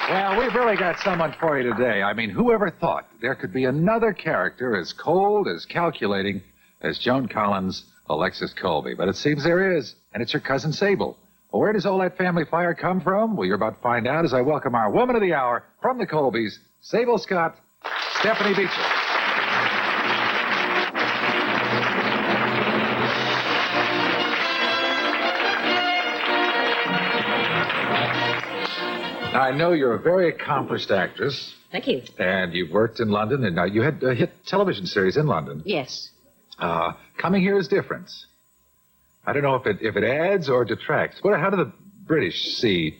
Well, we've really got someone for you today. I mean, whoever thought there could be another character as cold, as calculating as Joan Collins' Alexis Colby? But it seems there is, and it's her cousin Sable. Well, where does all that family fire come from? Well, you're about to find out as I welcome our woman of the hour from the Colbys, Sable Scott, Stephanie Beacham. I know you're a very accomplished actress. Thank you. And you've worked in London, and you had a hit television series in London. Yes. Coming here is different. I don't know if it adds or detracts. How do the British see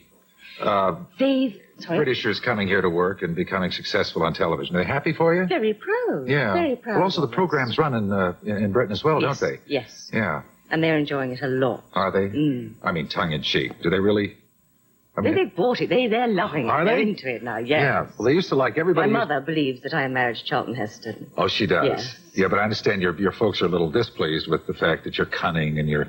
Britishers coming here to work and becoming successful on television? Are they happy for you? Very proud. Yeah. Very proud. Well, also the programs run in Britain as well, yes. don't they? Yes. Yeah. And they're enjoying it a lot. Are they? Mm. I mean, tongue-in-cheek. Do they really... They bought it. They're loving it. Are They're they? into it now, yes. Yeah. Well, they used to like everybody. My mother believes that I am married to Charlton Heston. Oh, she does? Yes. Yeah, but I understand your folks are a little displeased with the fact that you're cunning and you're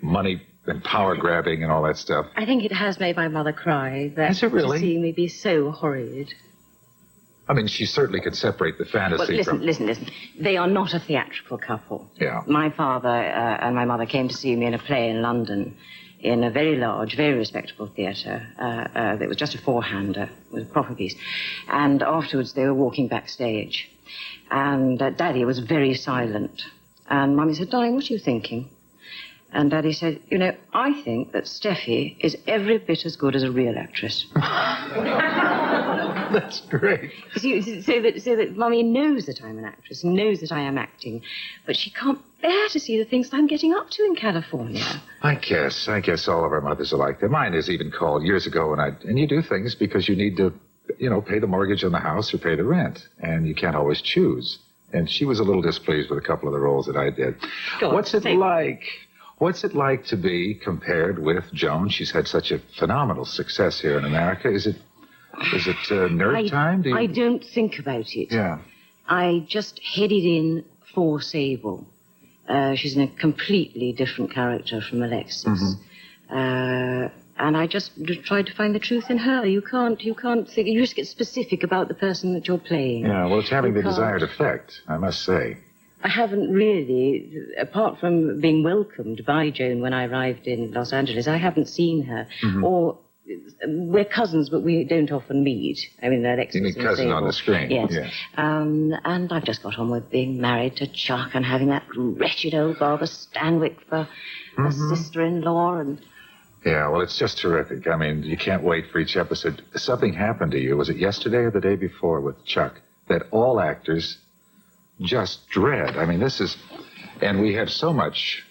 money and power grabbing and all that stuff. I think it has made my mother cry. Has it really? To see me be so horrid. I mean, she certainly could separate the fantasy Well, from... listen. They are not a theatrical couple. Yeah. My father and my mother came to see me in a play in London in a very large, very respectable theatre. That was just a four-hander. It was a proper piece. And afterwards, they were walking backstage. And Daddy was very silent. And Mummy said, "Darling, what are you thinking?" And Daddy said, I think that Steffi is every bit as good as a real actress. That's great. So that Mummy knows that I'm an actress, knows that I am acting, but she can't bear to see the things I'm getting up to in California. I guess all of our mothers are like that. Mine is even called years ago, and you do things because you need to, pay the mortgage on the house or pay the rent, and you can't always choose. And she was a little displeased with a couple of the roles that I did. What's it like to be compared with Joan? She's had such a phenomenal success here in America. Is it nerd time? I don't think about it. Yeah. I just headed in for Sable. She's in a completely different character from Alexis. Mm-hmm. And I just tried to find the truth in her. You can't think. You just get specific about the person that you're playing. Yeah, well, it's having the desired effect, I must say. I haven't really, apart from being welcomed by Joan when I arrived in Los Angeles, I haven't seen her. Mm-hmm. Or we're cousins, but we don't often meet. I mean, Alexis. You mean cousin on the screen? Yes. And I've just got on with being married to Chuck and having that wretched old Barbara Stanwyck for a sister-in-law and... Yeah, well, it's just terrific. I mean, you can't wait for each episode. Something happened to you. Was it yesterday or the day before with Chuck that all actors just dread? I mean, and we have so much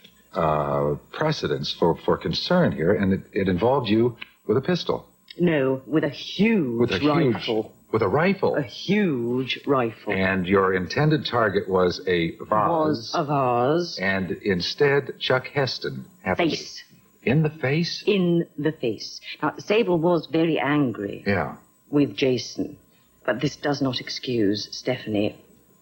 precedence for concern here, and it involved you with a pistol. No, with a huge rifle. With a rifle? A huge rifle. And your intended target was a vase. Was a vase. And instead, Chuck Heston happened. Face. In the face? In the face. Now, Sable was very angry. Yeah. With Jason. But this does not excuse Stephanie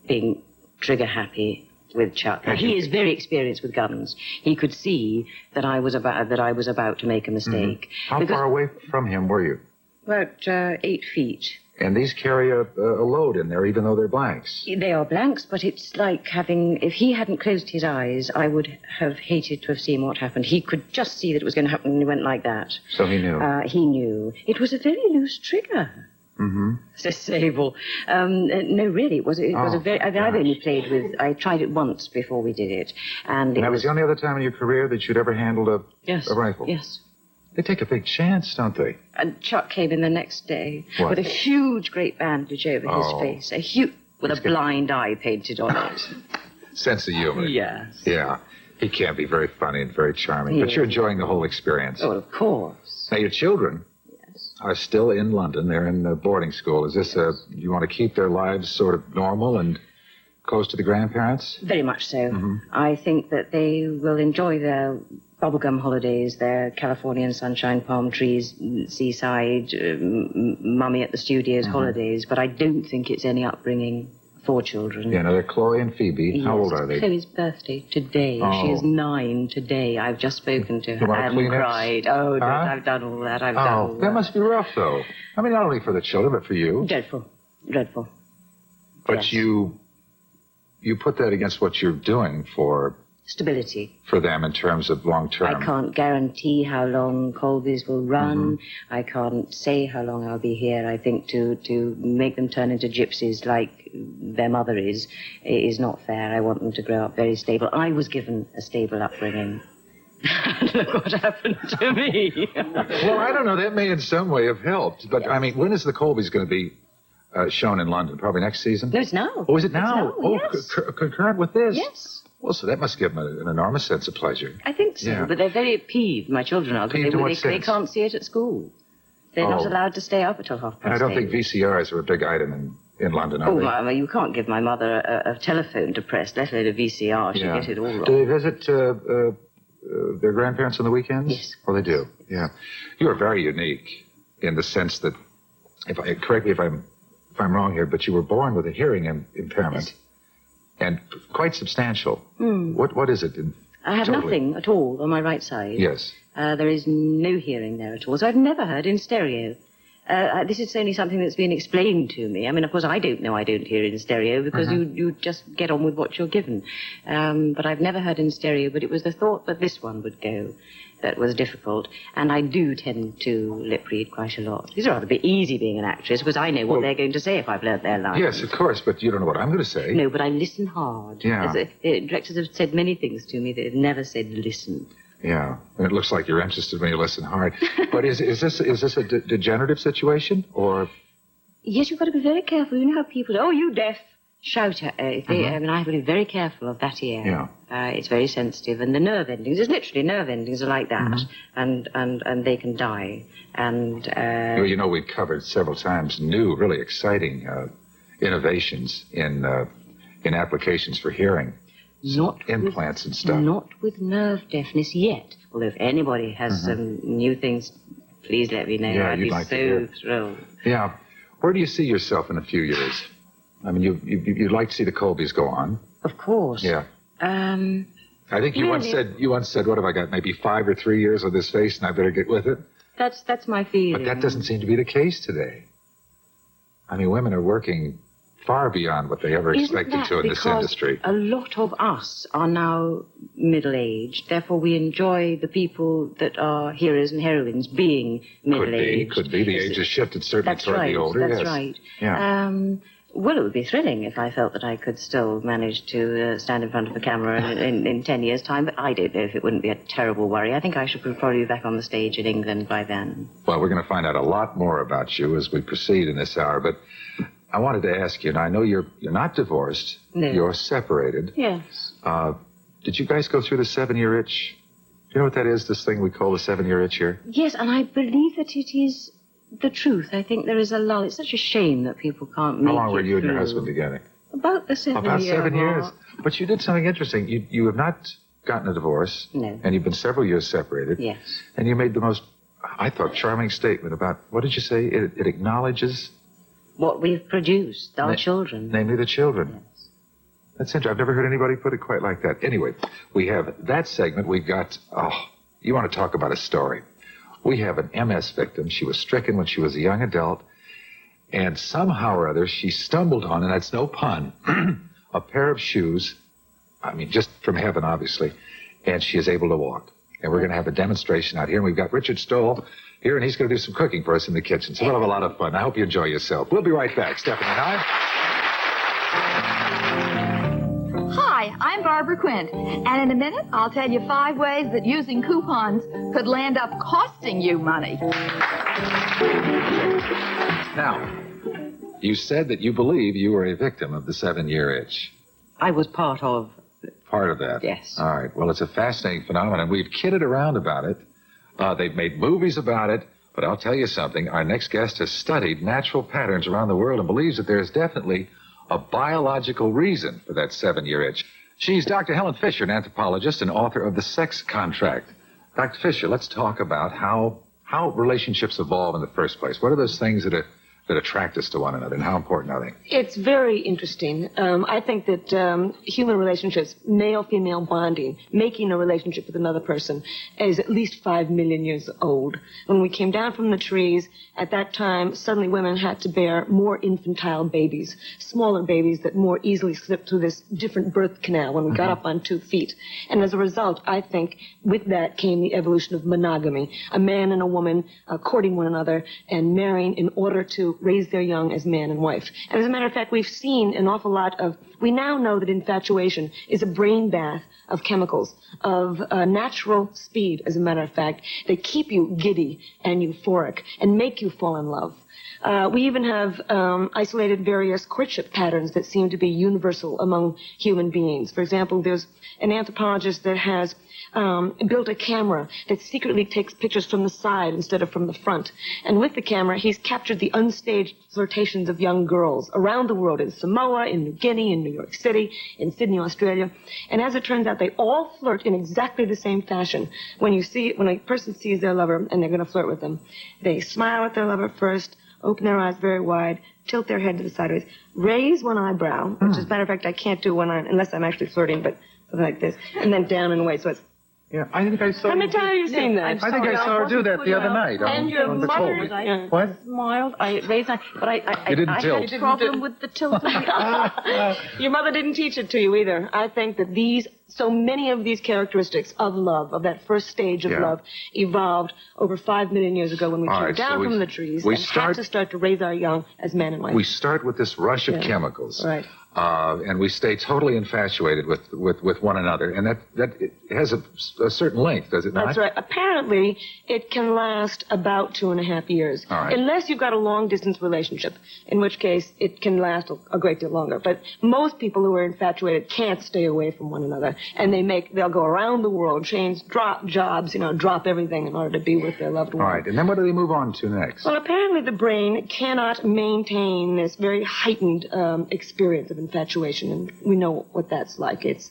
being trigger-happy with Chuck. Now, he is very experienced with guns. He could see that I was about to make a mistake. Mm-hmm. How far away from him were you? About 8 feet. And these carry a load in there, even though they're blanks. They are blanks, but it's like having... If he hadn't closed his eyes, I would have hated to have seen what happened. He could just see that it was going to happen, and he went like that. So he knew? He knew. It was a very loose trigger. Mm-hmm. Says Sable. No, really, it was a very... I've only played with... I tried it once before we did it, and that was the only other time in your career that you'd ever handled a rifle? Yes. They take a big chance, don't they? And Chuck came in the next day with a huge, great bandage over his face. With a blind eye painted on it. Sense of humor. Yes. Yeah. He can be very funny and very charming. But you're enjoying the whole experience. Oh, of course. Now, your children are still in London. They're in boarding school. Is this you want to keep their lives sort of normal and close to the grandparents? Very much so. Mm-hmm. I think that they will enjoy their bubblegum holidays, their Californian sunshine, palm trees, seaside, mummy at the studios holidays, but I don't think it's any upbringing 4 children. Yeah, now they're Chloe and Phoebe. Yes, How old are they? Chloe's birthday today. Oh. She is 9 today. I've just spoken to You her want a and Kleenex? cried. Oh, I've done all that. I've done all Oh, that. that must be rough, though. I mean, not only for the children, but for you. Dreadful. Dreadful. But Yes. you put that against what you're doing for Stability. them in terms of long term. I can't guarantee how long Colby's will run. I can't say how long I'll be here. I think to make them turn into gypsies like their mother is not fair. I want them to grow up very stable. I was given a stable upbringing. Look what happened to me. Well, I don't know. That may in some way have helped. But, Yes. I mean, when is the Colby's going to be shown in London? Probably next season? No, it's now. Oh, is it now? It's now, yes. Concurrent with this? Yes. Well, so that must give them an enormous sense of pleasure. I think so, Yeah. but they're very peeved, my children are, Peeved in because what they sense? can't see it at school. They're not Oh. allowed to stay up until 8:30. And I don't think VCRs are a big item in London, are Oh, they? well, you can't give my mother a telephone to press, let alone a VCR. She'll get it all wrong. Do they visit their grandparents on the weekends? Yes. Oh, they do. Yeah. You are very unique in the sense that, correct me if I'm wrong here, but you were born with a hearing impairment, Yes. and quite substantial. What is it? I have Totally. nothing at all on my right side. Yes. There is no hearing there at all, so I've never heard in stereo. This is only something that's been explained to me. I mean, of course, I don't know I don't hear in stereo because you just get on with what you're given. But I've never heard in stereo, but it was the thought that this one would go that was difficult. And I do tend to lip read quite a lot. It's rather easy being an actress because I know what they're going to say if I've learnt their lines. Yes, of course, but you don't know what I'm going to say. No, but I listen hard. Yeah. Directors have said many things to me that have never said listen. Yeah, and it looks like you're interested when you listen hard. But is this a degenerative situation, or? Yes, you've got to be very careful. You know how people, oh, you deaf, shout at I mean, I have to be very careful of that ear. Yeah. It's very sensitive, and the nerve endings, there's literally nerve endings are like that, and they can die. And Well, you know, we've covered several times new, really exciting innovations in applications for hearing. Implants and stuff. Not with nerve deafness yet. Although if anybody has some new things, please let me know. Yeah, I'd you'd be like to hear. so thrilled. Yeah. Where do you see yourself in a few years? I mean, you'd like to see the Colbys go on. Of course. Yeah. I think you Really? once said, what have I got, maybe 5 or 3 years of this face, and I better get with it? That's my feeling. But that doesn't seem to be the case today. I mean, women are working far beyond what they ever expected to in this industry. A lot of us are now middle-aged. Therefore, we enjoy the people that are heroes and heroines being middle-aged. Could be. The age has shifted certainly That's toward right. the older. That's yes. right. Yeah. Well, it would be thrilling if I felt that I could still manage to stand in front of a camera in 10 years' time, but I don't know if it wouldn't be a terrible worry. I think I should probably be back on the stage in England by then. Well, we're going to find out a lot more about you as we proceed in this hour, but I wanted to ask you, and I know you're not divorced. No. You're separated. Yes. Did you guys go through the 7-year itch? Do you know what that is, this thing we call the 7-year itch here? Yes, and I believe that it is the truth. I think there is a lull. It's such a shame that people can't make it How long were you and your through. husband together? About the 7 About year 7 years. mark. But you did something interesting. You have not gotten a divorce. No. And you've been several years separated. Yes. And you made the most, I thought, charming statement about, what did you say? It acknowledges, What we've produced, our children. namely the children. Yes. That's interesting. I've never heard anybody put it quite like that. Anyway, we have that segment. We've got, you want to talk about a story. We have an MS victim. She was stricken when she was a young adult. And somehow or other, she stumbled on, and that's no pun, a pair of shoes. I mean, just from heaven, obviously. And she is able to walk. And we're going to have a demonstration out here. And we've got Richard Stahl here, and he's going to do some cooking for us in the kitchen. So we'll have a lot of fun. I hope you enjoy yourself. We'll be right back. Stephanie and I. Hi, I'm Barbara Quint, and in a minute I'll tell you 5 ways that using coupons could land up costing you money. Now, you said that you believe you were a victim of the 7-year itch. I was part of. Part of that. Yes. All right. Well, it's a fascinating phenomenon. We've kidded around about it. They've made movies about it. But I'll tell you something. Our next guest has studied natural patterns around the world and believes that there's definitely a biological reason for that 7-year itch. She's Dr. Helen Fisher, an anthropologist and author of The Sex Contract. Dr. Fisher, let's talk about how relationships evolve in the first place. What are those things that attract us to one another, and how important are they? It's very interesting. I think that human relationships, male-female bonding, making a relationship with another person, is at least 5 million years old. When we came down from the trees, at that time, suddenly women had to bear more infantile babies, smaller babies that more easily slipped through this different birth canal when we got up on 2 feet. And as a result, I think with that came the evolution of monogamy, a man and a woman courting one another and marrying in order to raise their young as man and wife. And as a matter of fact, we've seen an awful lot of, we now know that infatuation is a brain bath of chemicals, of natural speed, as a matter of fact. They keep you giddy and euphoric and make you fall in love. We even have isolated various courtship patterns that seem to be universal among human beings. For example, there's an anthropologist that has built a camera that secretly takes pictures from the side instead of from the front. And with the camera, he's captured the unstaged flirtations of young girls around the world, in Samoa, in New Guinea, in New York City, in Sydney, Australia. And as it turns out, they all flirt in exactly the same fashion. When a person sees their lover and they're going to flirt with them, they smile at their lover first, open their eyes very wide, tilt their head to the sideways, raise one eyebrow, which as a matter of fact I can't do unless I'm actually flirting, but something like this, and then down and away, so it's... Yeah, I think I saw. How many times have you seen that? I think I saw her do that the other night. And your mother... What? Smiled. I raised my... But I didn't tilt. had a problem with the tilt of the eye. Your mother didn't teach it to you either. I think that so many of these characteristics of love, of that first stage of love, evolved over 5 million years ago when we came down from the trees and had to start to raise our young as man and wife. We start with this rush of chemicals. Right. And we stay totally infatuated with one another. And that it has a certain length, does it not? That's right. Apparently, it can last about 2.5 years. All right. Unless you've got a long-distance relationship, in which case it can last a great deal longer. But most people who are infatuated can't stay away from one another. And they'll go around the world, drop jobs, drop everything in order to be with their loved one. All right. And then what do they move on to next? Well, apparently the brain cannot maintain this very heightened experience of infatuation, and we know what that's like. It's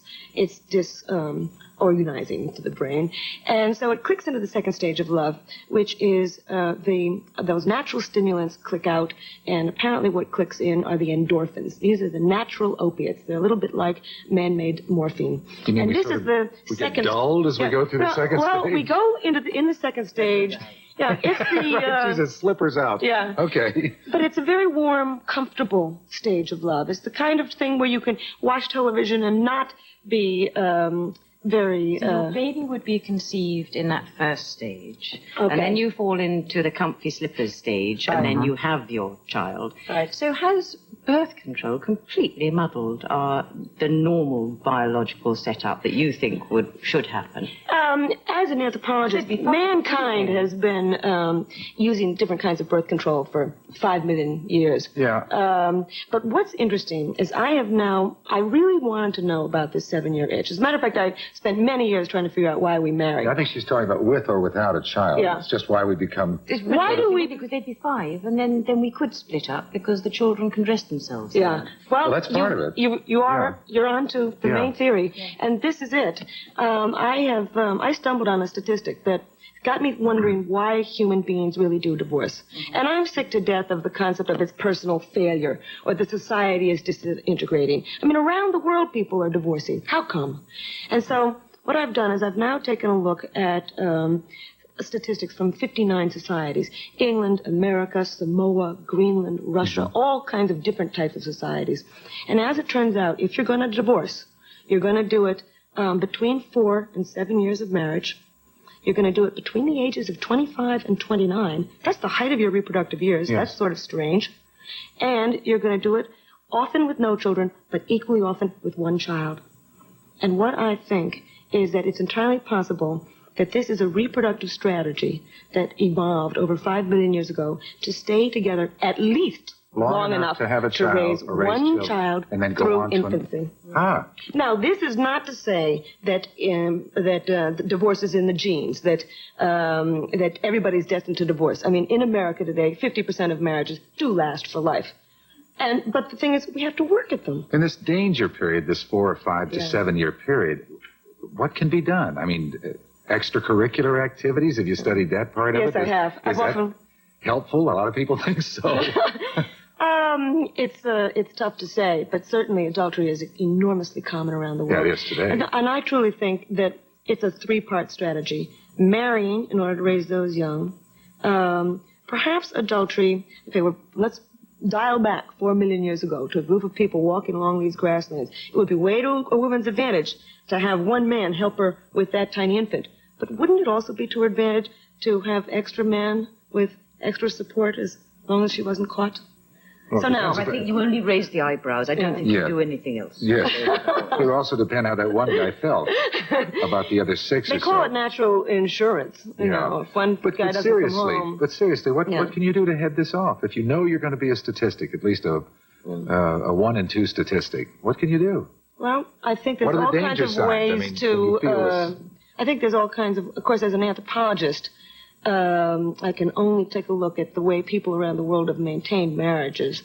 disorganizing to the brain, and so it clicks into the second stage of love, which is those natural stimulants click out, and apparently what clicks in are the endorphins. These are the natural opiates. They're a little bit like man-made morphine. You mean and this we is the we second. Get dulled as we go through the second stage? Well, we go in the second stage. Yeah, it's the... Jesus, slippers out. Yeah. Okay. But it's a very warm, comfortable stage of love. It's the kind of thing where you can watch television and not be very... So your baby would be conceived in that first stage. Okay. And then you fall into the comfy slippers stage, and then you have your child. Right. So has birth control completely muddled the normal biological setup that you think should happen? As an anthropologist, mankind has been using different kinds of birth control for 5 million years. Yeah. But what's interesting is I really wanted to know about this 7-year itch. As a matter of fact, I spent many years trying to figure out why we married. I think she's talking about with or without a child. Yeah. It's just why we become... Why do we... Because they'd be 5, and then we could split up because the children can dress themselves. Yeah. Well, that's part of it. You're on to the main theory. Yeah. And this is it. I stumbled on a statistic that got me wondering why human beings really do divorce. And I'm sick to death of the concept of its personal failure or that society is disintegrating. I mean, around the world, people are divorcing. How come? And so what I've done is I've now taken a look at statistics from 59 societies: England, America, Samoa, Greenland, Russia, all kinds of different types of societies. And as it turns out, if you're going to divorce, you're going to do it between 4 and 7 years of marriage. You're going to do it between the ages of 25 and 29. That's the height of your reproductive years. Yes. That's sort of strange. And you're going to do it often with no children, but equally often with one child. And what I think is that it's entirely possible that this is a reproductive strategy that evolved over 5 million years ago to stay together at least long enough to have a child, raise one children, child and then go through on to infancy. Now, this is not to say that divorce is in the genes, that everybody's destined to divorce. I mean, in America today, 50% of marriages do last for life. But the thing is, we have to work at them. In this danger period, this 4 or 5 to 7 year period, what can be done? I mean, extracurricular activities? Have you studied that part of it? Yes, I have. helpful? A lot of people think so. It's tough to say, but certainly adultery is enormously common around the world. Yeah, it is today. And I truly think that it's a three-part strategy. Marrying in order to raise those young. Perhaps adultery, let's dial back 4 million years ago to a group of people walking along these grasslands. It would be way to a woman's advantage to have one man help her with that tiny infant. But wouldn't it also be to her advantage to have extra men with extra support as long as she wasn't caught? Well, so now, I think you only raise the eyebrows. I don't think you do anything else. Yes. It would also depend how that one guy felt about the other 6 or so. They call it natural insurance. You know, if one guy doesn't come home. But seriously, what can you do to head this off? If you know you're going to be a statistic, at least a 1 in 2 statistic, what can you do? Well, I think there's all kinds of ways I think there's all kinds of course, as an anthropologist, I can only take a look at the way people around the world have maintained marriages.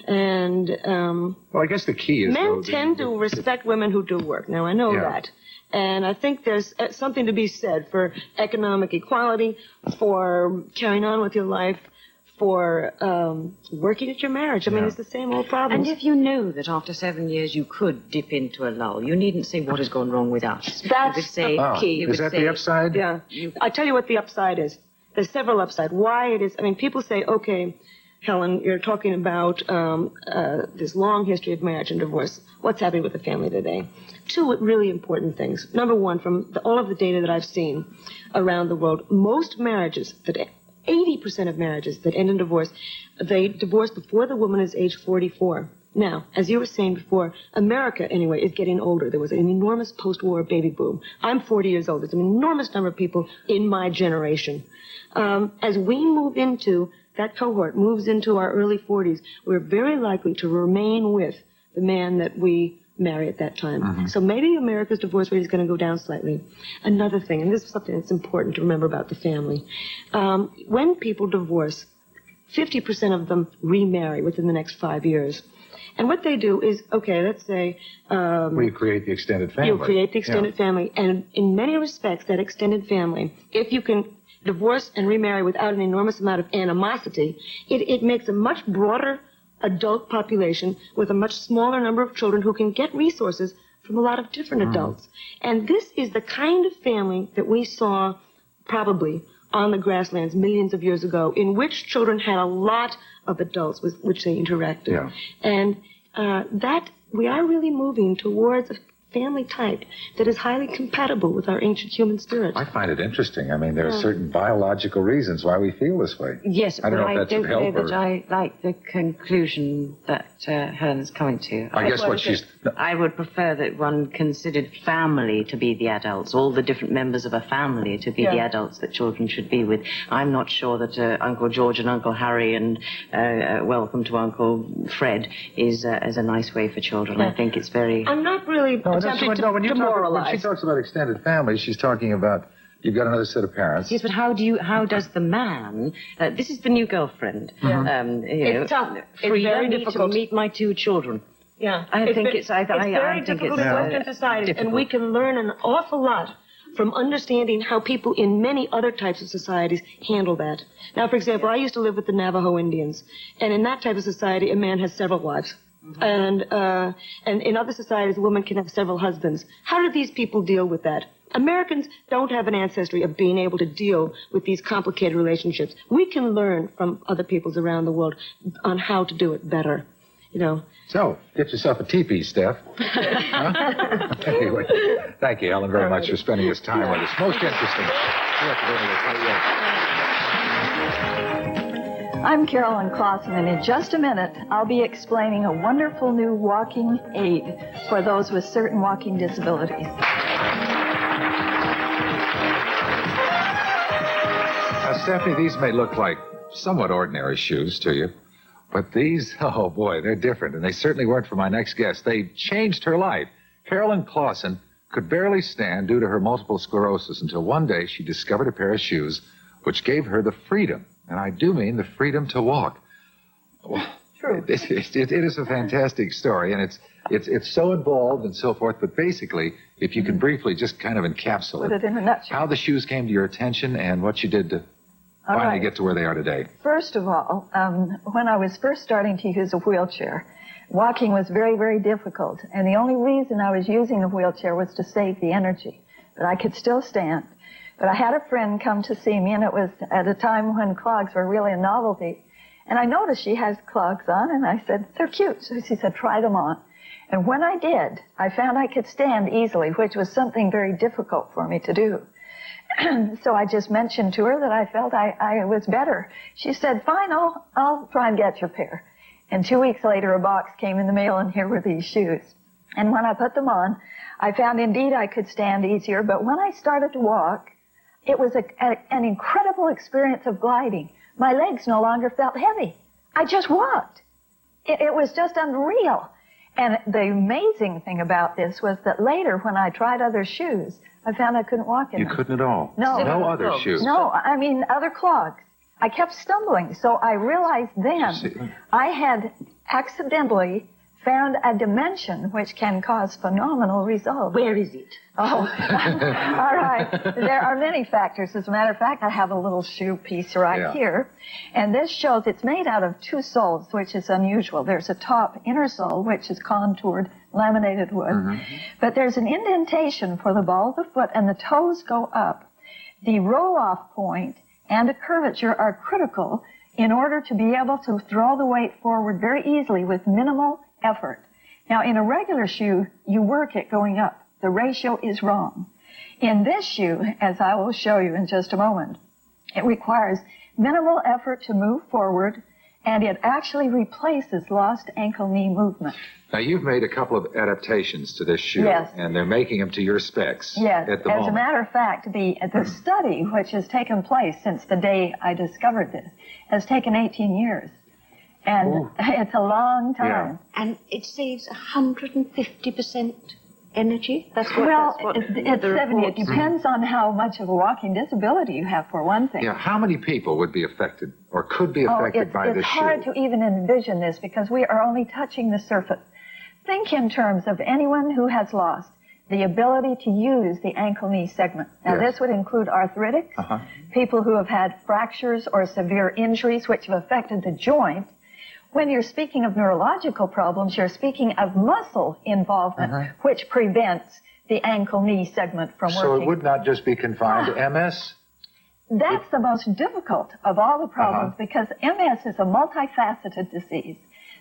And well, I guess the key is men tend to respect women who do work. Now, I know that. And I think there's something to be said for economic equality, for carrying on with your life, for working at your marriage. I mean, it's the same old problem. And if you knew that after 7 years you could dip into a lull, you needn't say what has gone wrong with us. That's say, key. Is that the upside? Yeah. I tell you what the upside is. There's several upsides. Why it is, I mean, people say, okay, Helen, you're talking about this long history of marriage and divorce. What's happening with the family today? 2 really important things. Number 1, from all of the data that I've seen around the world, most marriages, 80% of marriages that end in divorce, they divorce before the woman is age 44. Now, as you were saying before, America, anyway, is getting older. There was an enormous post-war baby boom. I'm 40 years old. There's an enormous number of people in my generation. As we move into, that cohort moves into our early 40s, we're very likely to remain with the man that we marry at that time. Mm-hmm. So maybe America's divorce rate is going to go down slightly. Another thing, and this is something that's important to remember about the family, when people divorce, 50% of them remarry within the next 5 years. And what they do is, okay, let's say... you create the extended family. You create the extended family. And in many respects, that extended family, if you can divorce and remarry without an enormous amount of animosity, it makes a much broader adult population with a much smaller number of children who can get resources from a lot of different adults. And this is the kind of family that we saw probably on the grasslands millions of years ago, in which children had a lot of adults with which they interacted. Yeah. And that we are really moving towards a family type that is highly compatible with our ancient human spirit. I find it interesting. I mean, there are certain biological reasons why we feel this way. Yes, I don't know if that should help that I like the conclusion that Helen's coming to. I guess what she's... I would prefer that one considered family to be the adults, all the different members of a family to be the adults that children should be with. I'm not sure that Uncle George and Uncle Harry and welcome to Uncle Fred is a nice way for children. I think it's very... I'm not really... When she talks about extended families, she's talking about you've got another set of parents. Yes, but how does the man? This is the new girlfriend. Yeah. It's tough. It's very difficult to meet my 2 children. Yeah, I think it's very difficult in Western society, and we can learn an awful lot from understanding how people in many other types of societies handle that. Now, for example, I used to live with the Navajo Indians, and in that type of society, a man has several wives. And in other societies, a woman can have several husbands. How do these people deal with that? Americans don't have an ancestry of being able to deal with these complicated relationships. We can learn from other peoples around the world on how to do it better, you know. So, get yourself a teepee, Steph. Anyway, thank you, Helen, very much for spending this time with us. Most interesting. I'm Carolyn Clawson, and in just a minute, I'll be explaining a wonderful new walking aid for those with certain walking disabilities. Now, Stephanie, these may look like somewhat ordinary shoes to you, but these, oh boy, they're different, and they certainly weren't for my next guest. They changed her life. Carolyn Clawson could barely stand due to her multiple sclerosis until one day she discovered a pair of shoes which gave her the freedom. And I do mean the freedom to walk. Well, True. It is a fantastic story, and it's so involved and so forth. But basically, if you can briefly just kind of encapsulate Put it in a nutshell. how the shoes came to your attention and what you did to finally get to where they are today? First of all, when I was first starting to use a wheelchair, walking was very, very difficult. And the only reason I was using a wheelchair was to save the energy. But I could still stand. But I had a friend come to see me, and it was at a time when clogs were really a novelty. And I noticed she has clogs on, and I said, they're cute. So she said, try them on. And when I did, I found I could stand easily, which was something very difficult for me to do. So I just mentioned to her that I felt I was better. She said, fine, I'll try and get your pair. And 2 weeks later, a box came in the mail, and here were these shoes. And when I put them on, I found indeed I could stand easier. But when I started to walk, it was an incredible experience of gliding. My legs no longer felt heavy. I just walked. It was just unreal. And the amazing thing about this was that later, when I tried other shoes, I found I couldn't walk in them. You couldn't at all? No. No other shoes? No, I mean other clogs. I kept stumbling, so I realized then I had accidentally found a dimension which can cause phenomenal results. Where is it? Oh, all right. There are many factors. As a matter of fact, I have a little shoe piece right here. And this shows it's made out of two soles, which is unusual. There's a top inner sole, which is contoured, laminated wood. Mm-hmm. But there's an indentation for the ball of the foot, and the toes go up. The roll-off point and a curvature are critical in order to be able to throw the weight forward very easily with minimal effort. Now, in a regular shoe, you work it going up. The ratio is wrong. In this shoe, as I will show you in just a moment, it requires minimal effort to move forward, and it actually replaces lost ankle-knee movement. Now, you've made a couple of adaptations to this shoe, yes, and they're making them to your specs yes. at the moment. As a matter of fact, the study, which has taken place since the day I discovered this, has taken 18 years. And it's a long time. Yeah. And it saves 150% energy? It's 70. It depends on how much of a walking disability you have, for one thing. Yeah, how many people would be affected or could be affected by this shoe? It's hard to even envision this because we are only touching the surface. Think in terms of anyone who has lost the ability to use the ankle-knee segment. Now, this would include arthritics, people who have had fractures or severe injuries which have affected the joint. When you're speaking of neurological problems, you're speaking of muscle involvement, which prevents the ankle-knee segment from working. So it would not just be confined to MS? That's the most difficult of all the problems because MS is a multifaceted disease.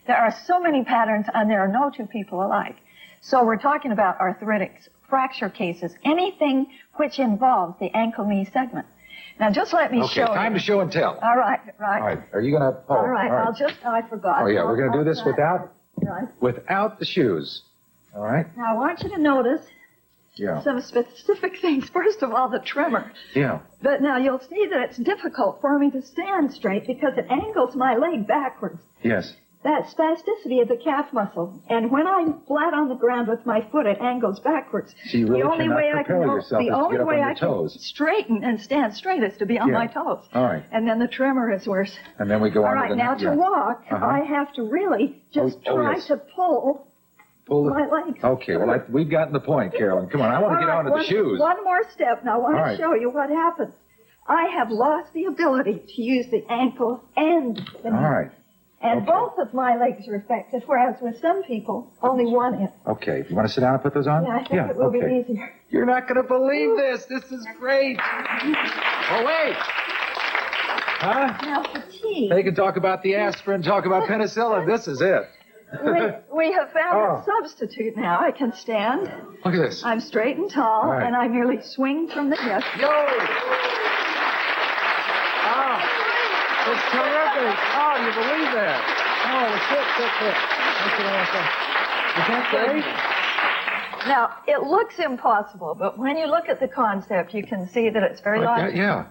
There are so many patterns, and there are no two people alike. So we're talking about arthritics, fracture cases, anything which involves the ankle-knee segment. Now, just let me show you. Okay, time to show and tell. All right. All right. Are you going to... Oh, all right. I forgot. Oh, yeah, we're going to do this without the shoes. All right. Now, I want you to notice some specific things. First of all, the tremor. Yeah. But now you'll see that it's difficult for me to stand straight because it angles my leg backwards. Yes. That spasticity of the calf muscle. And when I'm flat on the ground with my foot, it angles backwards. So you really the only way I can straighten and stand straight is to be on my toes. All right. And then the tremor is worse. And then we go on to the... All right, now to walk, I have to really just try to pull my legs. Okay, well, we've gotten the point, Carolyn. Come on, I want to get on to the shoes. One more step. Now, I want to show you what happens. I have lost the ability to use the ankle and the knee. All right. And both of my legs are affected, whereas with some people, only one is. Okay. You want to sit down and put those on? Yeah, I think it will be easier. You're not going to believe this. This is great. Oh, wait. Huh? Now, fatigue. They can talk about the aspirin, talk about penicillin. This is it. We have found a substitute now. I can stand. Look at this. I'm straight and tall, and I merely swing from the hip. It's terrific. Oh, you believe that? Oh, sit. Is that great? Now, it looks impossible, but when you look at the concept, you can see that it's very logical. Yeah.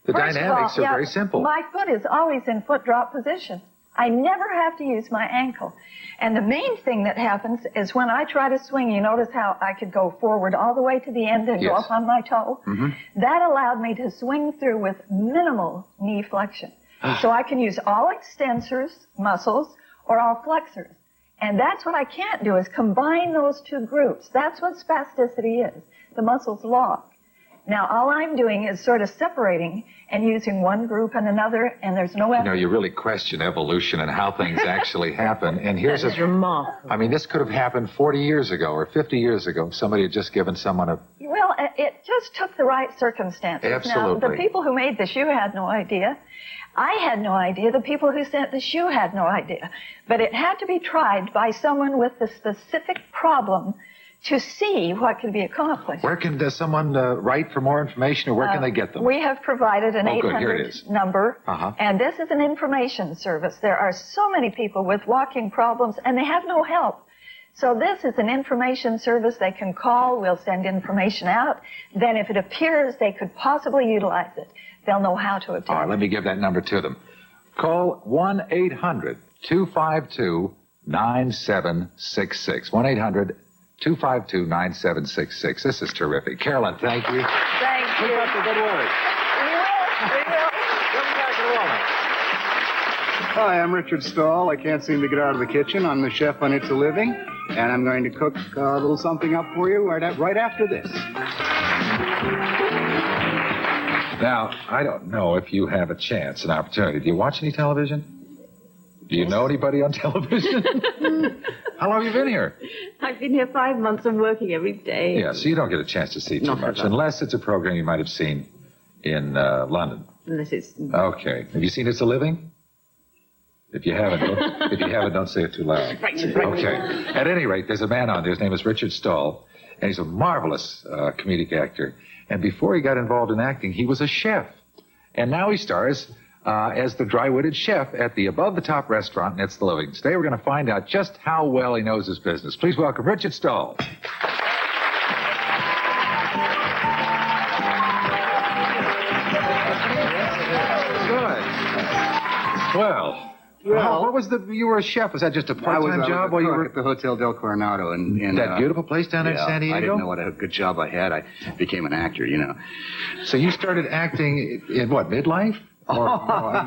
The dynamics are very simple. My foot is always in foot drop position. I never have to use my ankle. And the main thing that happens is when I try to swing, you notice how I could go forward all the way to the end and go up on my toe? That allowed me to swing through with minimal knee flexion. So I can use all extensors, muscles, or all flexors. And that's what I can't do, is combine those two groups. That's what spasticity is. The muscles lock. Now, all I'm doing is sort of separating and using one group and another, and there's no evidence. You really question evolution and how things actually happen. And here's That is remarkable. I mean, this could have happened 40 years ago or 50 years ago. Somebody had just given someone a... Well, it just took the right circumstances. Absolutely. Now, the people who made the shoe had no idea. I had no idea. The people who sent the shoe had no idea. But it had to be tried by someone with the specific problem to see what could be accomplished. Where can someone write for more information, or where can they get them? We have provided an 800 number, and this is an information service. There are so many people with walking problems, and they have no help. So this is an information service they can call. We'll send information out. Then if it appears they could possibly utilize it, they'll know how to obtain it. All right, let me give that number to them. Call 1-800-252-9766. 1-800-252-9766. This is terrific. Carolyn, thank you. Thank you. Keep up the good work. We will. We'll be back in a moment. Hi, I'm Richard Stahl. I can't seem to get out of the kitchen. I'm the chef on It's a Living, and I'm going to cook a little something up for you right after this. Now, I don't know if you have a chance, an opportunity. Do you watch any television? Do you know anybody on television? How long have you been here? I've been here 5 months. I'm working every day. Yeah, so you don't get a chance to see too much, unless it's a program you might have seen in London. Unless it's... Okay. Have you seen It's a Living? If you haven't, don't say it too loud. Okay. At any rate, there's a man on there. His name is Richard Stahl, and he's a marvelous comedic actor. And before he got involved in acting, he was a chef. And now he stars as the dry-witted chef at the Above the Top restaurant, and It's the Living. Today we're going to find out just how well he knows his business. Please welcome Richard Stahl. Good. Well, what was you were a chef? Was that just a part-time job while you were at the Hotel Del Coronado in that beautiful place down there in San Diego? I didn't know what a good job I had. I became an actor, So you started acting in what, midlife? Or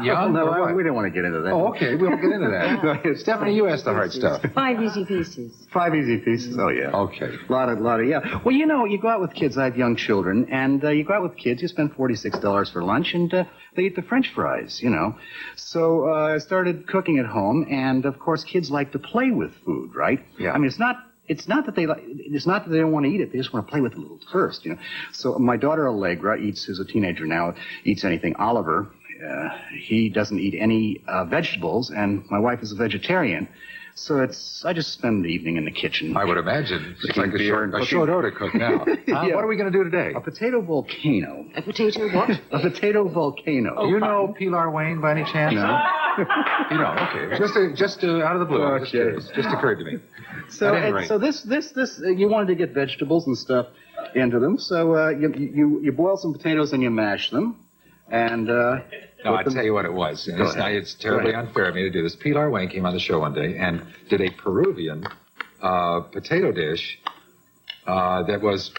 young? No, we don't want to get into that. Oh, okay. We won't get into that. Stephanie, you asked the hard stuff. 5 easy pieces. 5 easy pieces? Oh, yeah. Okay. A lot of, yeah. Well, you go out with kids. I have young children, and you go out with kids. You spend $46 for lunch, and they eat the French fries, So I started cooking at home, and, of course, kids like to play with food, right? Yeah. I mean, it's not that they don't want to eat it. They just want to play with it a little first, So my daughter Allegra who's a teenager now, eats anything. Oliver, he doesn't eat any vegetables, and my wife is a vegetarian. So I just spend the evening in the kitchen. I would imagine. It's like a short order cook now. Yeah. What are we going to do today? A potato volcano. A potato what? A potato volcano. Do you know Pilar Wayne by any chance? No. You don't? Okay. Just out of the blue. Okay. Just occurred to me. So this you wanted to get vegetables and stuff into them. So you boil some potatoes and you mash them. And no, I'll tell you what it was. It's terribly unfair of me to do this. Pilar Wayne came on the show one day and did a Peruvian potato dish that was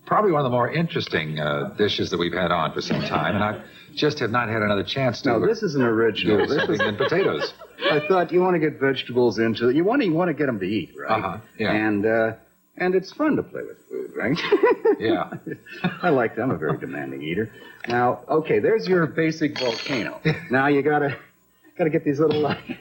probably one of the more interesting dishes that we've had on for some time, and I just have not had another chance to. No, this is an original. This is than potatoes. I thought you want to get vegetables into it. You want to get them to eat, right? Yeah. And it's fun to play with food, right? Yeah. I like them. I'm a very demanding eater. Now, okay, there's your basic volcano. Now you gotta get these little only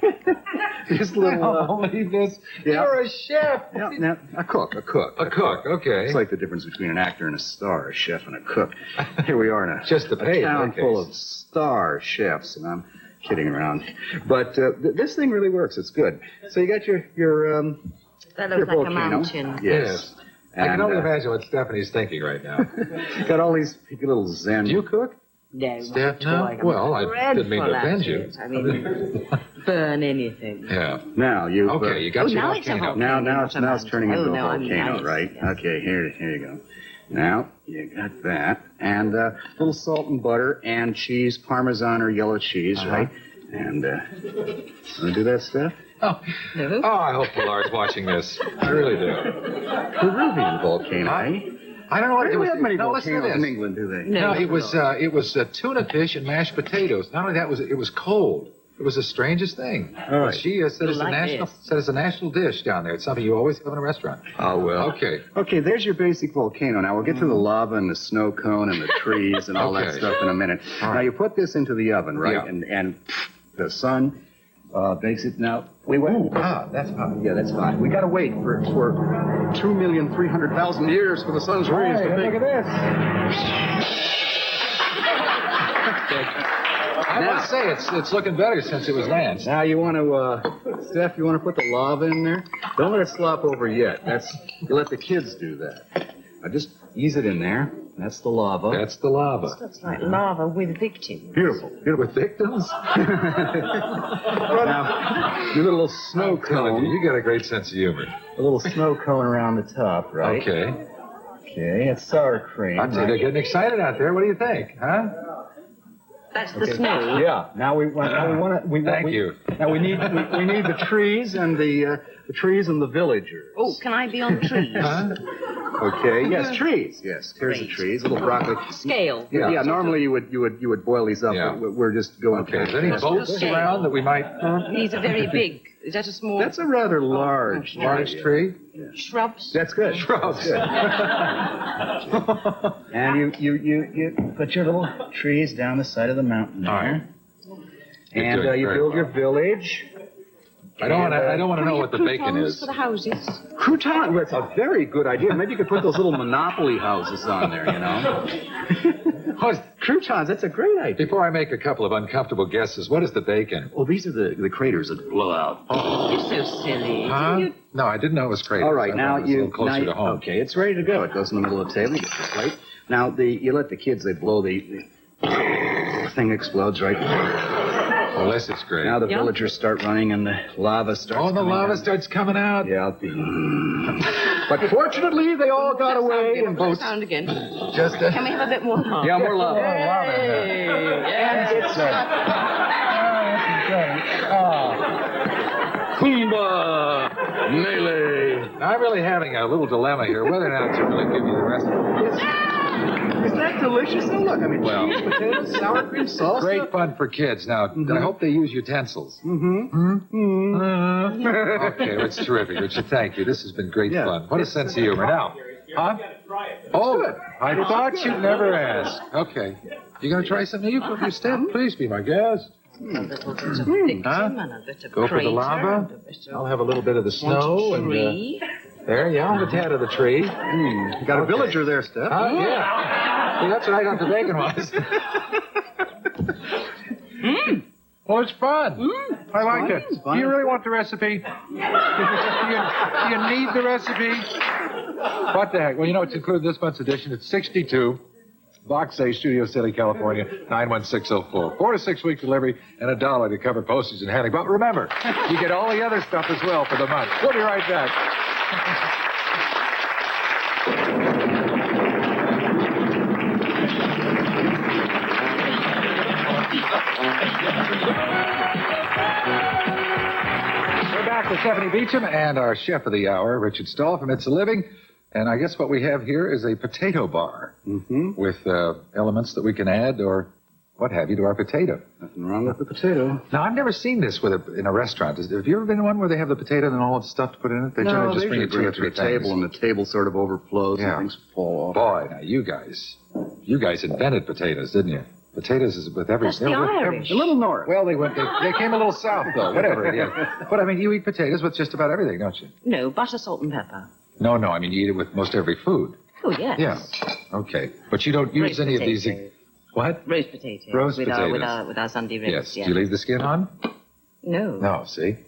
this. Yeah. You're a chef. Yeah, now, a cook. Okay. It's like the difference between an actor and a star, a chef and a cook. Here we are in a town full of star chefs, and I'm kidding around. But this thing really works. It's good. So you got your That looks like volcano. A mountain. Yes. I can only imagine what Stephanie's thinking right now. Got all these little zen. Do you cook? No, Steph, no? Well, I didn't mean to offend you. I mean, burn anything. Yeah. Now you. Okay, you got your now it's a volcano. volcano. Now it's turning into a volcano, nice, right? Yes. Okay, here you go. Now you got that, and a little salt and butter and cheese, Parmesan or yellow cheese, right? And want to do that, Steph? Oh, I hope Pilar's watching this. I really do. Peruvian volcano, eh? I don't know what They it don't was. have many No, listen to volcanoes in this. England, do they? No, it was tuna fish and mashed potatoes. Not only that, it was cold. It was the strangest thing. All right. But she said it's a national dish down there. It's something you always have in a restaurant. Oh, well. Okay. Okay, there's your basic volcano. Now, we'll get to the lava and the snow cone and the trees and all that Okay. stuff in a minute. All right. Now, you put this into the oven, right? Yeah. And the sun bakes it. Now, we wait. That's hot. Yeah, that's fine. We got to wait for 2,300,000 years for the sun's rays to bake. Look at this. I must say, it's looking better since it was lanced. Now, you want to, Steph, you want to put the lava in there? Don't let it slop over yet. You let the kids do that. Now, just ease it in there. That's the lava. That's the lava. Looks like lava with victims. Beautiful. With victims? Now, do a little snow cone. You got a great sense of humor. A little snow cone around the top, right? Okay. Okay, it's sour cream. I'll tell you, they're getting excited out there. What do you think, huh? That's the snow. Yeah. Now we want to. Thank you. Now we need the trees and the trees and the villagers. Oh, can I be on trees? Huh? Okay. Yes, trees. Yes. Here's the Great. trees. A little broccoli. Scale. Yeah. Normally you would boil these up. Yeah. But we're just going. Okay. Is there any boats around that we might... These are very big. Is that a small? That's a rather large tree? Shrubs. That's good. Shrubs. And you put your little trees down the side of the mountain there. All right. And doing you very build your well. village. I don't want to know what the bacon Croutons is. for the houses. Crouton, well, it's a very good idea. Maybe you could put those little Monopoly houses on there, you know. Oh, croutons, that's a great idea. Before I make a couple of uncomfortable guesses, what is the bacon? Well, these are the craters that blow out. You're so silly. Huh? No, I didn't know it was craters. All right, I now thought it was a you little closer to home. Okay, it's ready to go. It goes in the middle of the table. You get your plate. Now you let the kids. They blow the thing explodes right. Well, this is great. Now the villagers start running and the lava starts. Oh, the coming lava out. starts coming out. Yeah. But fortunately, they all got away in boats. Sound again. Just Can we have a bit more lava? Yeah, more lava. Hey, It's Pumbaa melee. I'm really having a little dilemma here, whether or not to really give you the rest of it. Isn't that delicious? Oh, look, I mean, Well, cheese, potatoes, sour cream, salsa. Great fun for kids. Now, I hope they use utensils. Okay, well, it's terrific, Richard. Thank you. This has been great fun. What a sense of humor. Now, huh? Oh, I thought you'd never ask. Okay. You going to try something? You step. Please be my guest. A little bit of victim and a bit of Go for the crater lava. and a bit of I'll have a little bit of the snow. And tree. there, yeah, on the tad of the tree. You got a villager there, Steph. Yeah. See, that's what I thought the bacon was. Well, it's fun. I like it. Do you really want the recipe? do you need the recipe? What the heck? Well, you know, it's included this month's edition. It's 62. Box A, Studio City, California, 91604. 4 to 6 week delivery and $1 to cover postage and handling. But remember, you get all the other stuff as well for the month. We'll be right back. We're back with Stephanie Beacham and our chef of the hour, Richard Stahl from It's a Living. And I guess what we have here is a potato bar with elements that we can add or what have you to our potato. Nothing wrong with the potato. Now, I've never seen this in a restaurant. Have you ever been in one where they have the potato and all the stuff to put in it? They generally just bring you two or three to the table, and the table sort of overflows Yeah. and things fall off. Boy, now you guys invented potatoes, didn't you? Potatoes is with everything. That's the Irish. A little north. Well, they came a little south, though. Whatever, yeah. But, I mean, you eat potatoes with just about everything, don't you? No, butter, salt, and pepper. No, I mean, you eat it with most every food. Oh, yes. Yeah. Okay. But you don't use Roast any of these... potatoes. What? Roast potatoes. Roast with potatoes. With our Sunday roast, Yes. Do you leave the skin on? No. No, see?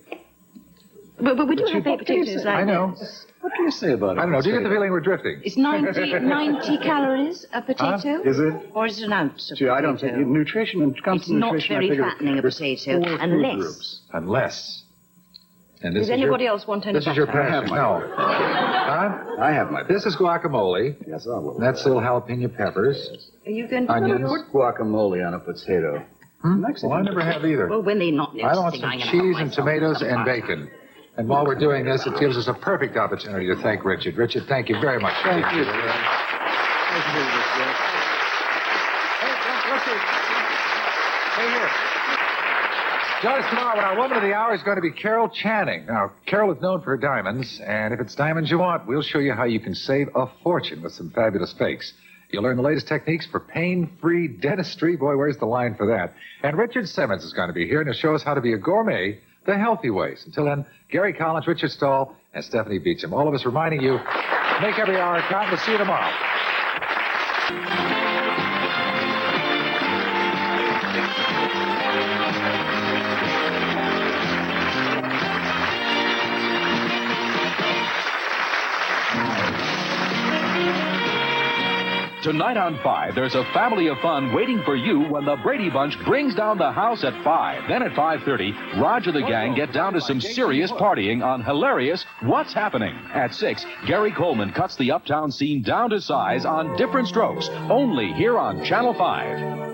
But we do have baked potatoes like I know. this. What can you say about it? I don't know. Do you get the feeling we're drifting? It's 90 calories a potato. Is it? Or is it an ounce of Gee, potato? I don't think nutrition and comes It's to not nutrition. I very figure fattening a there's potato, 4 food unless... groups. Unless. And this Does is anybody your, else want any This is your butter? I have passion. my No. Huh? I have my. This is guacamole. Yes, I will. That's little jalapeno peppers. Are you going to Onions. Put guacamole on a potato. Well, I never have either. Well, when they're not I want noticing, some I'm gonna cheese help and myself tomatoes with and some bacon. And while we're doing this, it gives us a perfect opportunity to thank Richard. Richard, thank you very much. Thank you. Hey, here. Join us tomorrow when our woman of the hour is going to be Carol Channing. Now, Carol is known for her diamonds, and if it's diamonds you want, we'll show you how you can save a fortune with some fabulous fakes. You'll learn the latest techniques for pain-free dentistry. Boy, where's the line for that? And Richard Simmons is going to be here, and he'll show us how to be a gourmet the healthy ways. Until then, Gary Collins, Richard Stahl, and Stephanie Beacham. All of us reminding you, make every hour count. We'll see you tomorrow. Tonight on 5, there's a family of fun waiting for you when the Brady Bunch brings down the house at 5. Then at 5:30, Roger and the gang get down to some serious partying on hilarious What's Happening. At 6, Gary Coleman cuts the uptown scene down to size on Different Strokes, only here on Channel 5.